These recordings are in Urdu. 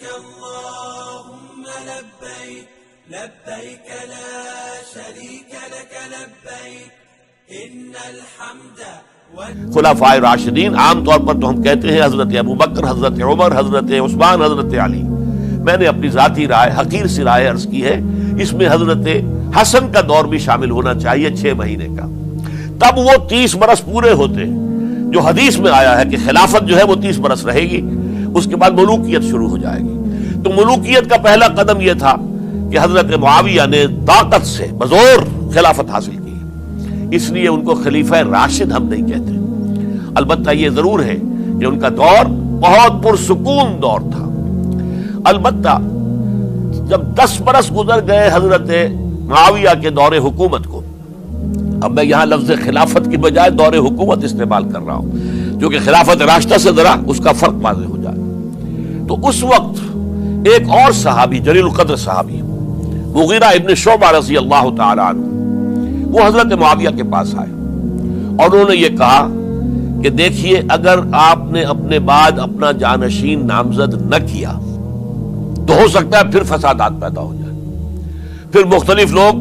اللهم لبيك لبيك لا شريك لك لبيك ان الحمد خلفائے راشدین عام طور پر تو ہم کہتے ہیں حضرت ابو بکر، حضرت عمر، حضرت عثمان، حضرت علی. میں نے اپنی ذاتی رائے، حقیر سی رائے عرض کی ہے، اس میں حضرت حسن کا دور بھی شامل ہونا چاہیے 6 مہینے کا. تب وہ 30 برس پورے ہوتے ہیں جو حدیث میں آیا ہے کہ خلافت جو ہے وہ 30 برس رہے گی، اس کے بعد ملوکیت شروع ہو جائے گی. تو ملوکیت کا پہلا قدم یہ تھا کہ حضرت معاویہ نے طاقت سے بزور خلافت حاصل کی. اس لیے ان کو خلیفہ راشد ہم نہیں کہتے. البتہ یہ ضرور ہے کہ ان کا دور بہت پرسکون دور تھا. البتہ جب 10 برس گزر گئے حضرت معاویہ کے دور حکومت کو، اب میں یہاں لفظ خلافت کی بجائے دور حکومت استعمال کر رہا ہوں جو کہ خلافت راشدہ سے ذرا اس کا فرق واضح ہو جائے. تو اس وقت ایک اور صحابی، جلیل القدر صحابی مغیرہ ابن شعبہ رضی اللہ تعالی عنہ، وہ حضرت معاویہ کے پاس آئے اور انہوں نے یہ کہا کہ دیکھیے، اگر آپ نے اپنے بعد اپنا جانشین نامزد نہ کیا تو ہو سکتا ہے پھر فسادات پیدا ہو جائے، پھر مختلف لوگ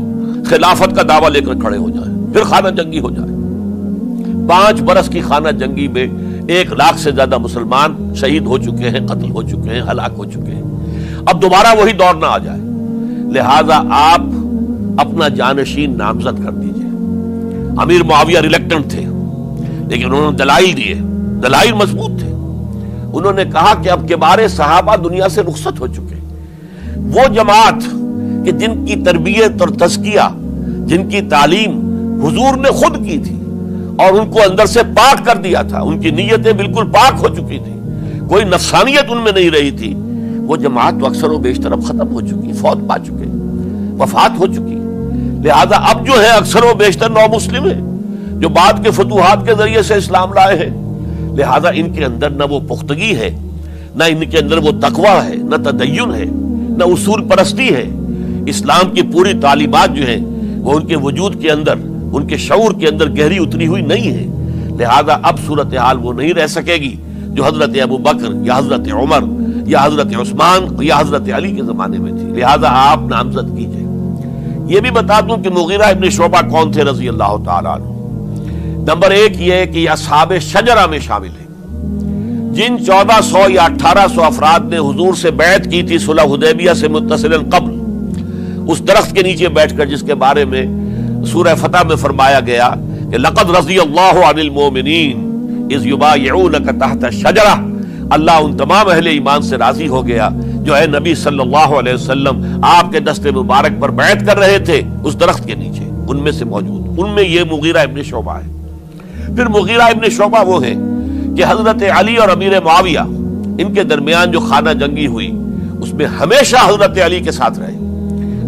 خلافت کا دعویٰ لے کر کھڑے ہو جائیں، پھر خانہ جنگی ہو جائے. 5 برس کی خانہ جنگی میں 1 لاکھ سے زیادہ مسلمان شہید ہو چکے ہیں، قتل ہو چکے ہیں، ہلاک ہو چکے ہیں. اب دوبارہ وہی دور نہ آ جائے، لہذا آپ اپنا جانشین نامزد کر دیجئے. امیر معاویہ ریلیکٹنٹ تھے، لیکن انہوں نے دلائل دیے، دلائل مضبوط تھے. انہوں نے کہا کہ اب کبار صحابہ دنیا سے رخصت ہو چکے، وہ جماعت کہ جن کی تربیت اور تزکیہ، جن کی تعلیم حضور نے خود کی تھی اور ان کو اندر سے پاک کر دیا تھا، ان کی نیتیں بالکل پاک ہو چکی تھی، کوئی نفسانیت ان میں نہیں رہی تھی، وہ جماعت تو اکثر و بیشتر اب ختم ہو چکی، فوت پا چکے، وفات ہو چکی. لہذا اب جو ہے اکثر و بیشتر نو مسلم ہیں جو بعد کے فتوحات کے ذریعے سے اسلام لائے ہیں. لہذا ان کے اندر نہ وہ پختگی ہے، نہ ان کے اندر وہ تقویٰ ہے، نہ تدین ہے، نہ اصول پرستی ہے. اسلام کی پوری تعلیمات جو ہیں وہ ان کے وجود کے اندر، ان کے شعور کے اندر گہری اتری ہوئی نہیں ہے. لہذا اب صورتحال وہ نہیں رہ سکے گی جو حضرت ابو بکر یا حضرت عمر یا حضرت عثمان یا حضرت علی کے زمانے میں تھی. لہذا آپ نامزد کیجئے. یہ بھی بتا دوں کہ مغیرہ ابن شعبہ کون تھے رضی اللہ تعالیٰ عنہ. نمبر 1 یہ کہ یہ اصحاب شجرہ میں شامل ہیں، جن 1400 یا 1800 افراد نے حضور سے بیعت کی تھی صلح حدیبیہ سے متصلاً قبل، اس درخت کے نیچے بیٹھ کر جس کے بارے میں سورہ فتح میں فرمایا گیا کہ لقد رضی اللہ عن المؤمنین اذ یبایعونک تحت الشجرہ. اللہ ان تمام اہل ایمان سے راضی ہو گیا جو ہے نبی صلی اللہ علیہ وسلم آپ کے دست مبارک پر بیعت کر رہے تھے اس درخت کے نیچے، ان میں سے موجود، ان میں یہ مغیرہ ابن شعبہ ہے. پھر مغیرہ ابن شعبہ وہ ہیں کہ حضرت علی اور امیر معاویہ ان کے درمیان جو خانہ جنگی ہوئی اس میں ہمیشہ حضرت علی کے ساتھ رہے،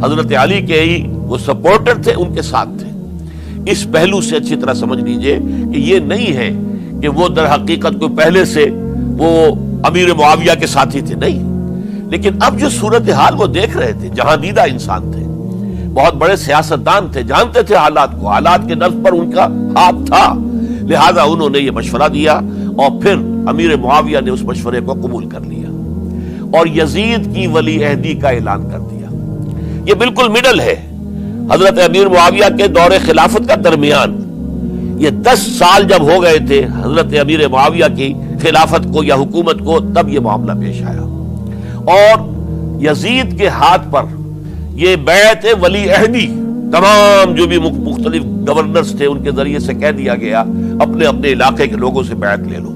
حضرت علی کے ہی وہ سپورٹر تھے، ان کے ساتھ تھے. اس پہلو سے اچھی طرح سمجھ لیجئے کہ یہ نہیں ہے کہ وہ در حقیقت کو پہلے سے وہ امیر معاویہ کے ساتھی تھے، نہیں. لیکن اب جو صورتحال وہ دیکھ رہے تھے، جہاں دیدہ انسان تھے، بہت بڑے سیاستدان تھے، جانتے تھے حالات کو، حالات کے نبض پر ان کا ہاتھ تھا. لہذا انہوں نے یہ مشورہ دیا اور پھر امیر معاویہ نے اس مشورے کو قبول کر لیا اور یزید کی ولی عہدی کا اعلان کر دیا. یہ بالکل مڈل ہے حضرت امیر معاویہ کے دور خلافت کا درمیان. یہ 10 سال جب ہو گئے تھے حضرت امیر معاویہ کی خلافت کو یا حکومت کو، تب یہ معاملہ پیش آیا اور یزید کے ہاتھ پر یہ بیعت ولی عہدی تمام جو بھی مختلف گورنرز تھے ان کے ذریعے سے کہہ دیا گیا اپنے اپنے علاقے کے لوگوں سے بیعت لے لو.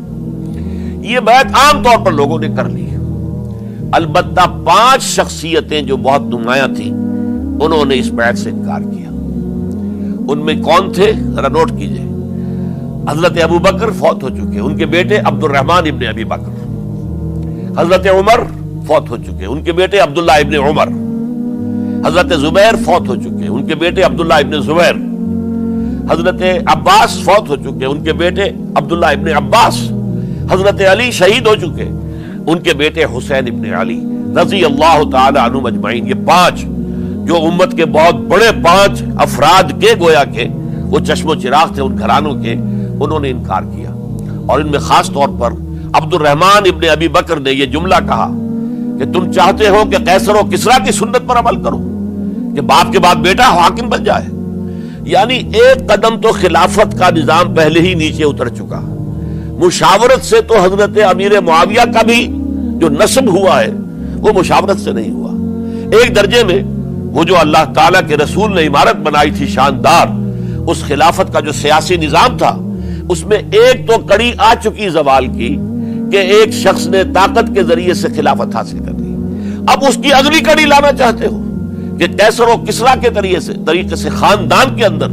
یہ بیعت عام طور پر لوگوں نے کر لی. البتہ 5 شخصیتیں جو بہت نمایاں تھیں انہوں نے اس بیعت سے انکار کیا. ان میں کون تھے ذرا نوٹ کیجئے. حضرت ابو بکر فوت ہو چکے، ان کے بیٹے عبد الرحمن ابن ابی بکر. حضرت عمر فوت ہو چکے، ان کے بیٹے عبداللہ ابن عمر. حضرت زبیر فوت ہو چکے، ان کے بیٹے عبداللہ ابن زبیر. حضرت عباس فوت ہو چکے، ان کے بیٹے عبداللہ ابن عباس. حضرت علی شہید ہو چکے، ان کے بیٹے حسین ابن علی رضی اللہ تعالی عنہم اجمعین. یہ 5 جو امت کے بہت بڑے 5 افراد کے گویا کے وہ چشم و چراغ تھے ان گھرانوں کے، انہوں نے انکار کیا. اور ان میں خاص طور پر عبد الرحمن ابن ابی بکر نے یہ جملہ کہا کہ تم چاہتے ہو کہ قیصر و کسریٰ کی سنت پر عمل کرو کہ باپ کے بعد بیٹا حاکم بن جائے. یعنی ایک قدم تو خلافت کا نظام پہلے ہی نیچے اتر چکا. مشاورت سے تو حضرت امیر معاویہ کا بھی جو نسب ہوا ہے وہ مشاورت سے نہیں ہوا. ایک درجے میں وہ جو اللہ تعالیٰ کے رسول نے عمارت بنائی تھی شاندار، اس خلافت کا جو سیاسی نظام تھا، اس میں ایک تو کڑی آ چکی زوال کی کہ ایک شخص نے طاقت کے ذریعے سے خلافت حاصل کر لی. اب اس کی اگلی کڑی لانا چاہتے ہو کہ قیصر و کسریٰ کے طریقے سے خاندان کے اندر،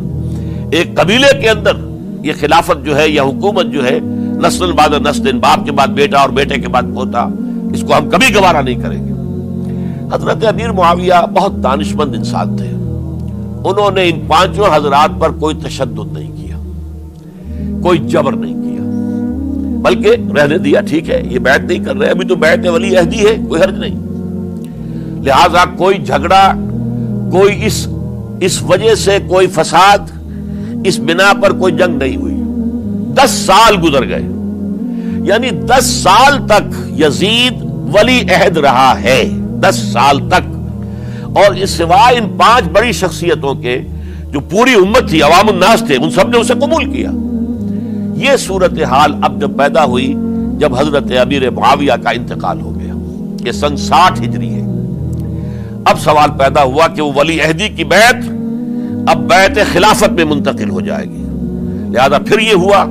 ایک قبیلے کے اندر یہ خلافت جو ہے یا حکومت جو ہے نسل بعد نسل، باپ کے بعد بیٹا اور بیٹے کے بعد پوتا، اس کو ہم کبھی گوارا نہیں کریں گے. حضرت امیر معاویہ بہت دانشمند انسان تھے. انہوں نے ان پانچوں حضرات پر کوئی تشدد نہیں کیا، کوئی جبر نہیں کیا، بلکہ رہنے دیا. ٹھیک ہے، یہ بیعت نہیں کر رہے، ابھی تو بیعت ولی عہدی ہے، کوئی حرج نہیں. لہذا کوئی جھگڑا، کوئی اس وجہ سے کوئی فساد، اس بنا پر کوئی جنگ نہیں ہوئی. 10 سال گزر گئے، یعنی 10 سال تک یزید ولی عہد رہا ہے. 10 سال تک. اور اس سوائے ان 5 بڑی شخصیتوں کے جو پوری امت تھی، عوام الناس تھے، ان سب نے اسے قبول کیا. یہ صورتحال اب جب پیدا ہوئی جب حضرت امیر معاویہ کا انتقال ہو گیا، یہ سن 60 ہجری ہے. اب سوال پیدا ہوا کہ وہ ولی عہدی کی بیعت اب بیعت خلافت میں منتقل ہو جائے گی. لہذا پھر یہ ہوا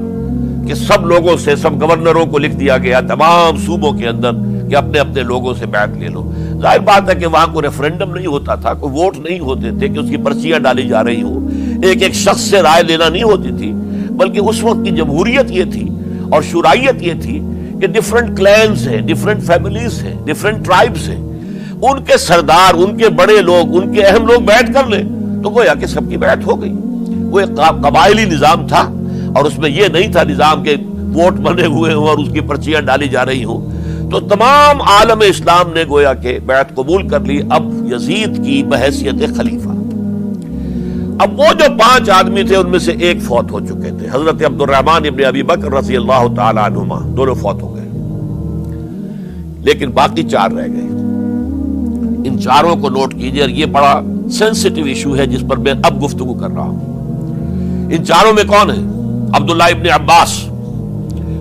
کہ سب لوگوں سے، سب گورنروں کو لکھ دیا گیا تمام صوبوں کے اندر کہ اپنے اپنے لوگوں سے بیعت لے لو. ظاہر بات ہے کہ وہاں کوئی ریفرنڈم نہیں ہوتا تھا، کوئی ووٹ نہیں ہوتے تھے کہ اس کی پرچیاں ڈالی جا رہی ہوں، ایک ایک شخص سے رائے لینا نہیں ہوتی تھی، بلکہ اس وقت کی جمہوریت یہ تھی اور شورائیت یہ تھی کہ ڈفرنٹ کلینز ہیں، ڈفرنٹ فیملیز ہیں، ڈفرنٹ ٹرائبز ہیں، ان کے سردار، ان کے بڑے لوگ، ان کے اہم لوگ بیعت کر لیں تو گویا کہ سب کی بیعت ہو گئی. وہ ایک قبائلی نظام تھا اور اس میں یہ نہیں تھا نظام کے ووٹ بنے ہوئے ہوں اور اس کی پرچیاں ڈالی جا رہی ہوں. تو تمام عالم اسلام نے گویا کہ بیعت قبول کر لی اب یزید کی بحیثیت خلیفہ. اب وہ جو 5 آدمی تھے ان میں سے ایک فوت ہو چکے تھے، حضرت عبد الرحمن ابن ابی بکر رضی اللہ تعالی عنہما، دونوں فوت ہو گئے، لیکن باقی 4 رہ گئے. ان 4 کو نوٹ کیجئے، یہ بڑا سینسٹیو ایشو ہے جس پر میں اب گفتگو کر رہا ہوں. ان 4 میں کون ہے؟ عبداللہ ابن عباس،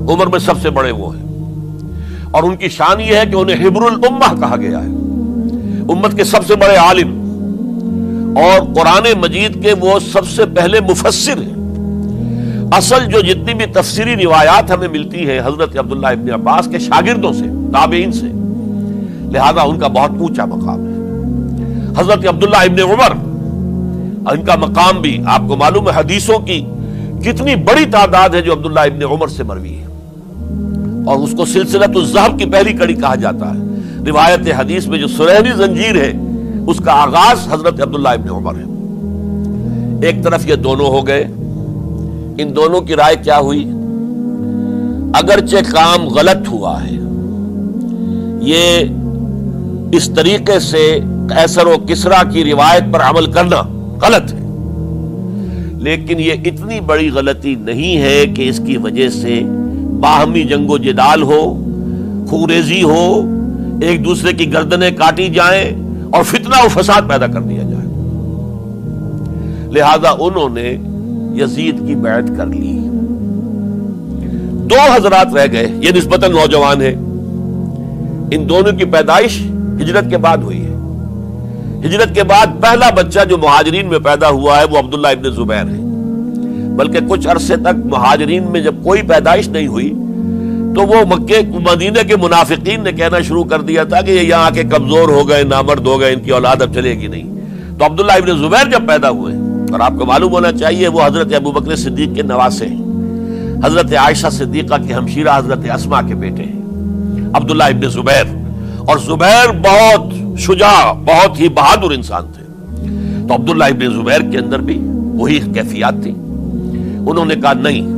عمر میں سب سے بڑے وہ ہیں، اور ان کی شان یہ ہے کہ انہیں حبر الامہ کہا گیا ہے، امت کے سب سے بڑے عالم، اور قرآن مجید کے وہ سب سے پہلے مفسر ہیں. اصل جو جتنی بھی تفسیری روایات ہمیں ملتی ہیں حضرت عبداللہ ابن عباس کے شاگردوں سے، تابعین سے، لہذا ان کا بہت اونچا مقام ہے. حضرت عبداللہ ابن عمر، ان کا مقام بھی آپ کو معلوم ہے، حدیثوں کی کتنی بڑی تعداد ہے جو عبداللہ ابن عمر سے مروی ہے، اور اس کو سلسلۃ الذہب کی پہلی کڑی کہا جاتا ہے. روایت حدیث میں جو سنہری زنجیر ہے اس کا آغاز حضرت عبداللہ ابن عمر ہے. ایک طرف یہ دونوں ہو گئے، ان دونوں کی رائے کیا ہوئی؟ اگرچہ کام غلط ہوا ہے، یہ اس طریقے سے قیصر و کسریٰ کی روایت پر عمل کرنا غلط ہے، لیکن یہ اتنی بڑی غلطی نہیں ہے کہ اس کی وجہ سے باہمی جنگ و جدال ہو، خوریزی ہو، ایک دوسرے کی گردنیں کاٹی جائیں اور فتنہ و فساد پیدا کر دیا جائے. لہذا انہوں نے یزید کی بیعت کر لی. 2 حضرات رہ گئے، یہ نسبتاً نوجوان ہیں. ان دونوں کی پیدائش ہجرت کے بعد ہوئی ہے. ہجرت کے بعد پہلا بچہ جو مہاجرین میں پیدا ہوا ہے وہ عبداللہ ابن زبیر ہے. بلکہ کچھ عرصے تک مہاجرین میں جب کوئی پیدائش نہیں ہوئی تو وہ مکے مدینے کے منافقین نے کہنا شروع کر دیا تھا کہ یہ یہاں کے کمزور ہو گئے، نامرد ہو گئے، ان کی اولاد اب چلے گی نہیں. تو عبداللہ ابن زبیر جب پیدا ہوئے، اور آپ کو معلوم ہونا چاہیے وہ حضرت ابو بکر صدیق کے نواسے ہیں، حضرت عائشہ صدیقہ کے ہمشیرہ حضرت اسما کے بیٹے ہیں عبداللہ ابن زبیر. اور زبیر بہت شجاع، بہت ہی بہادر انسان تھے. تو عبداللہ ابن زبیر کے اندر بھی وہی کیفیات تھی. انہوں نے کہا نہیں،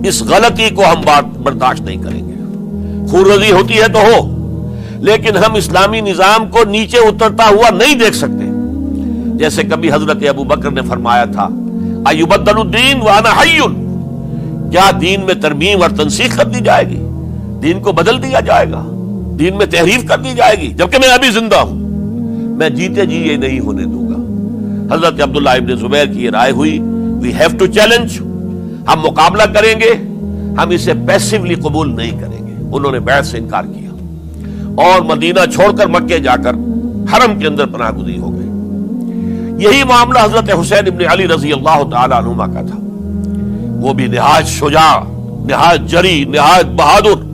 اس غلطی کو ہم برداشت نہیں کریں گے. خونریزی ہوتی ہے تو ہو، لیکن ہم اسلامی نظام کو نیچے اترتا ہوا نہیں دیکھ سکتے. جیسے کبھی حضرت ابو بکر نے فرمایا تھا ایبدل الدین وانا حی، کیا دین میں ترمیم اور تنسیخ کر دی جائے گی؟ دین کو بدل دیا جائے گا؟ دین میں تحریف کر دی جائے گی جبکہ میں ابھی زندہ ہوں، میں جیتے جی یہ نہیں ہونے دوں گا۔ حضرت عبداللہ ابن زبیر کی یہ رائے ہوئی، وی ہیو ٹو چیلنج، ہم مقابلہ کریں گے، ہم اسے پیسیولی قبول نہیں کریں گے۔ انہوں نے بیعت سے انکار کیا اور مدینہ چھوڑ کر مکے جا کر حرم کے اندر پناہ گزین ہو گئے۔ یہی معاملہ حضرت حسین ابن علی رضی اللہ تعالی عنہما کا تھا، وہ بھی نہایت شجاع، نہایت جری، نہایت بہادر۔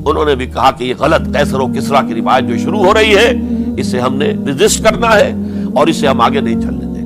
انہوں نے بھی کہا کہ یہ غلط قیصر و کسریٰ کی روایت جو شروع ہو رہی ہے، اسے ہم نے ریزسٹ کرنا ہے اور اسے ہم آگے نہیں چلنے دیں۔